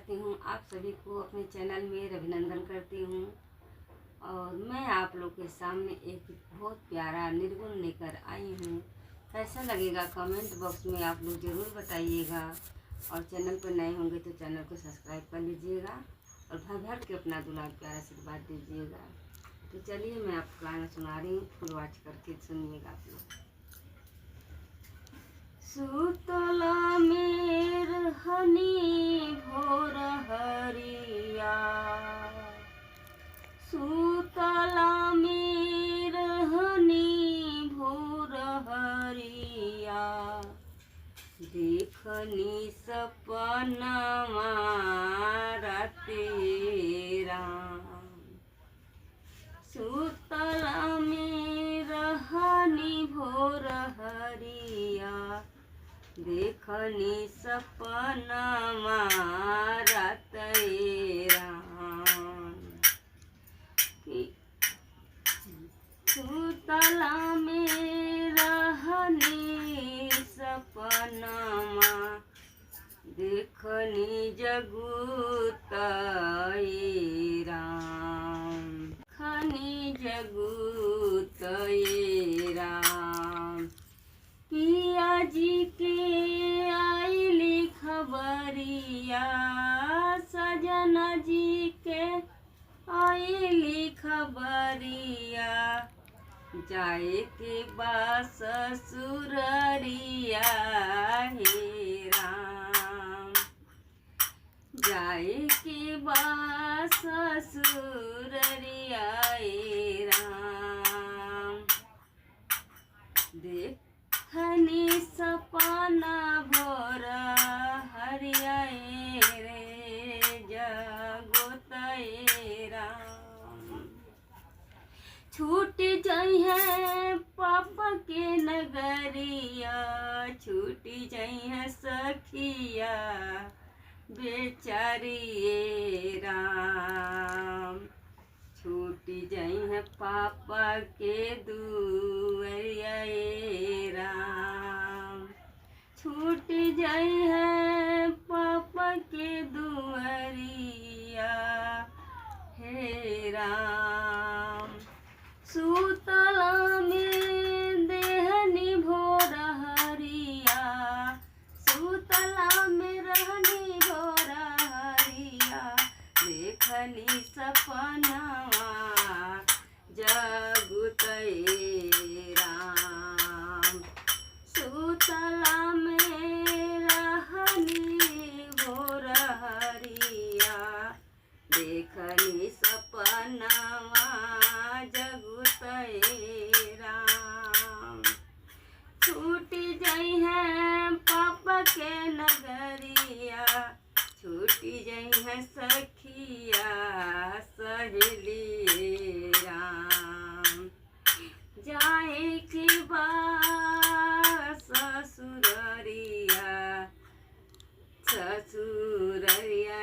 करती हूँ, आप सभी को अपने चैनल में अभिनंदन करती हूँ। और मैं आप लोग के सामने एक बहुत प्यारा निर्गुण लेकर आई हूँ। कैसा लगेगा कमेंट बॉक्स में आप लोग ज़रूर बताइएगा। और चैनल पर नए होंगे तो चैनल को सब्सक्राइब कर लीजिएगा और भर भर के अपना दुलार प्यारा आशीर्वाद दीजिएगा। तो चलिए मैं आपको गाना सुना रही हूँ, फुल वॉच करके सुनिएगा आप लोग। सुतला मेर हनी भोर हरिया, सुतला मेर हनी भोर हरिया, देखनी सपनमा तेरा। सुतला मेर हनी भोर हरिया, देखनी सपनमा तेरा। सुतला मेर हनी सपनमा, देखनी जगुत राम, खनी जगुत राम। पिया जी के आइली खबरिया, सजना जी के आइली खबरिया, जाए के बा ससुररिया हे राम, जाए के बा ससुररिया हे राम। देखनी सपना भोर हरिया रे जगोत राम। छूट जाई है पापा के नगरिया, छूट जाई है सखिया बेचारी राम। छूट जाई है पापा के दुआरिया राम, छूट जाई है पापा के दुआरिया हे राम। सुतला में देहनी भोर हरिया, सुतला में रहनी भोर हरिया, देखनी सपनवा जगुत राम। सुतला में रहनी भोर हरिया, देखनी सपनवा जगुत राम। छूट जाई है पापा के नगरिया, छूटी जाई है सखिया सहेली राम, जाए की बा ससुररिया ससुररिया